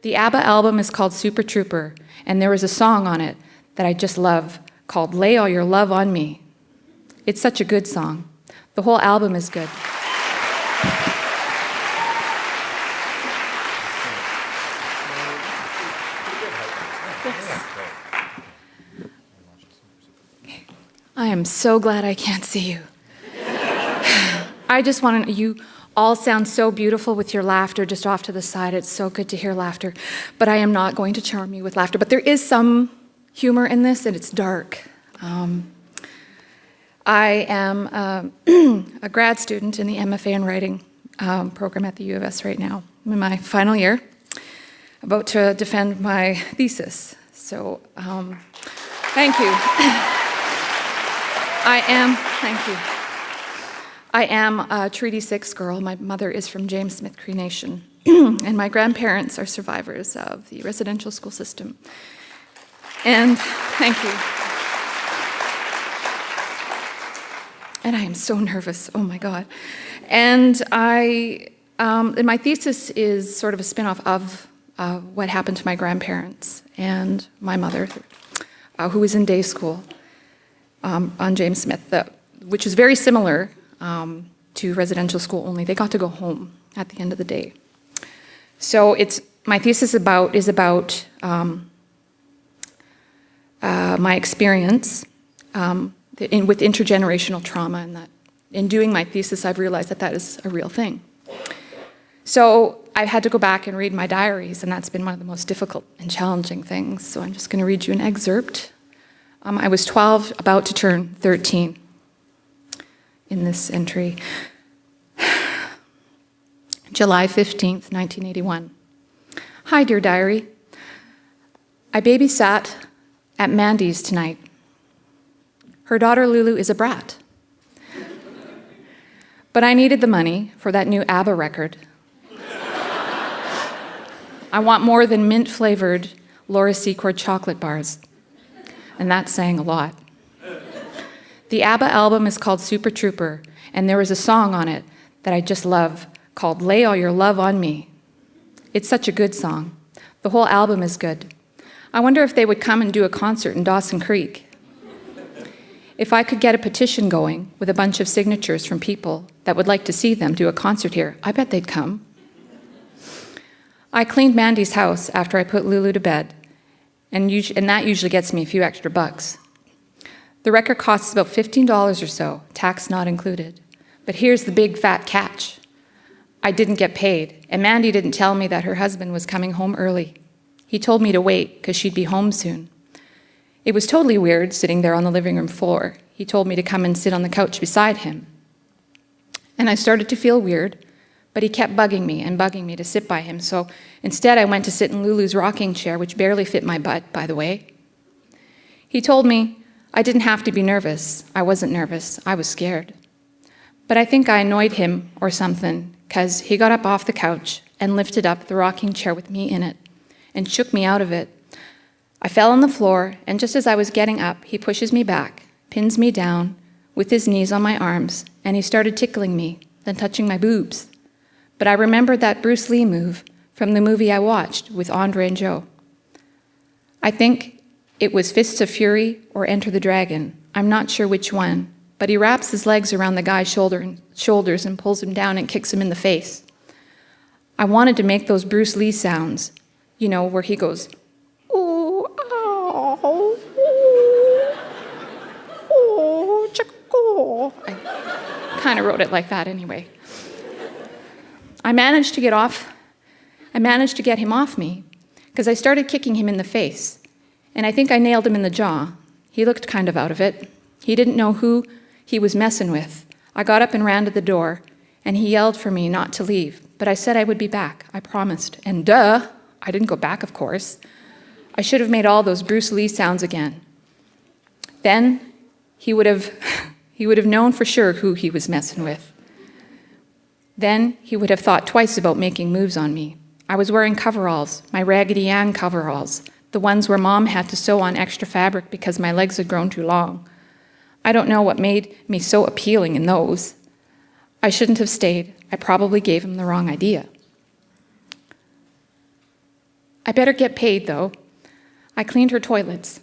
The ABBA album is called Super Trooper, and there is a song on it that I just love called Lay All Your Love on Me. It's such a good song. The whole album is good. I am so glad I can't see you. I just want to, you all sound so beautiful with your laughter just off to the side. It's so good to hear laughter. But I am not going to charm you with laughter. But there is some humor in this, and it's dark. I am a grad student in the MFA in Writing program at the U of S right now. I'm in my final year, about to defend my thesis. So, thank you. Thank you. I am a Treaty 6 girl. My mother is from James Smith Cree Nation, and my grandparents are survivors of the residential school system. And thank you. And I am so nervous, oh my God. And my thesis is sort of a spin-off of what happened to my grandparents and my mother, who was in day school on James Smith, which is very similar to residential school, only they got to go home at the end of the day. So my thesis is about my experience with intergenerational trauma, and that in doing my thesis, I've realized that is a real thing. So I had to go back and read my diaries, and that's been one of the most difficult and challenging things. So I'm just going to read you an excerpt. I was 12, about to turn 13 in this entry. July 15th, 1981. Hi, dear diary. I babysat at Mandy's tonight. Her daughter Lulu is a brat. But I needed the money for that new ABBA record. I want more than mint-flavored Laura Secord chocolate bars. And that's saying a lot. The ABBA album is called Super Trooper, and there is a song on it that I just love called Lay All Your Love on Me. It's such a good song. The whole album is good. I wonder if they would come and do a concert in Dawson Creek. If I could get a petition going with a bunch of signatures from people that would like to see them do a concert here, I bet they'd come. I cleaned Mandy's house after I put Lulu to bed, and that usually gets me a few extra bucks. The record costs about $15 or so, tax not included. But here's the big fat catch. I didn't get paid, and Mandy didn't tell me that her husband was coming home early. He told me to wait because she'd be home soon. It was totally weird sitting there on the living room floor. He told me to come and sit on the couch beside him. And I started to feel weird, but he kept bugging me to sit by him. So instead I went to sit in Lulu's rocking chair, which barely fit my butt, by the way. He told me I didn't have to be nervous. I wasn't nervous, I was scared. But I think I annoyed him or something, because he got up off the couch and lifted up the rocking chair with me in it and shook me out of it. I fell on the floor, and just as I was getting up, he pushes me back, pins me down with his knees on my arms, and he started tickling me, then touching my boobs. But I remembered that Bruce Lee move from the movie I watched with Andre and Joe. I think it was Fists of Fury or Enter the Dragon. I'm not sure which one, but he wraps his legs around the guy's shoulders and pulls him down and kicks him in the face. I wanted to make those Bruce Lee sounds, you know, where he goes, ooh, ow, ooh, chico. I kind of wrote it like that anyway. I managed to get him off me, because I started kicking him in the face, and I think I nailed him in the jaw. He looked kind of out of it. He didn't know who he was messing with. I got up and ran to the door, and he yelled for me not to leave, but I said I would be back, I promised. And duh, I didn't go back, of course. I should have made all those Bruce Lee sounds again. Then he would have known for sure who he was messing with. Then he would have thought twice about making moves on me. I was wearing coveralls, my Raggedy Ann coveralls, the ones where Mom had to sew on extra fabric because my legs had grown too long. I don't know what made me so appealing in those. I shouldn't have stayed. I probably gave him the wrong idea. I better get paid, though. I cleaned her toilets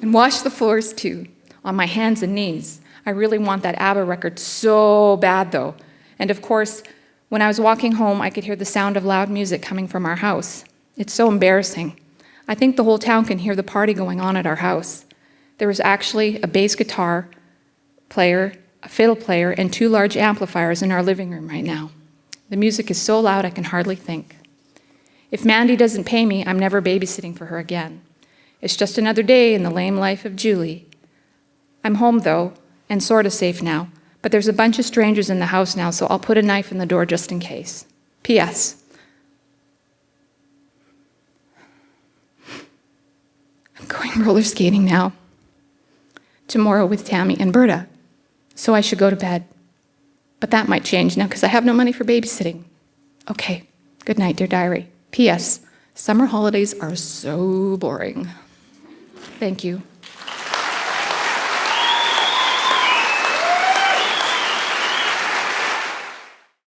and washed the floors, too, on my hands and knees. I really want that ABBA record so bad, though. And of course, when I was walking home, I could hear the sound of loud music coming from our house. It's so embarrassing. I think the whole town can hear the party going on at our house. There was actually a bass guitar player, a fiddle player, and 2 large amplifiers in our living room right now. The music is so loud I can hardly think. If Mandy doesn't pay me, I'm never babysitting for her again. It's just another day in the lame life of Julie. I'm home, though, and sort of safe now, but there's a bunch of strangers in the house now, so I'll put a knife in the door just in case. P.S. I'm going roller skating now. Tomorrow with Tammy and Berta. So I should go to bed. But that might change now because I have no money for babysitting. Okay, good night, dear diary. P.S. Summer holidays are so boring. Thank you.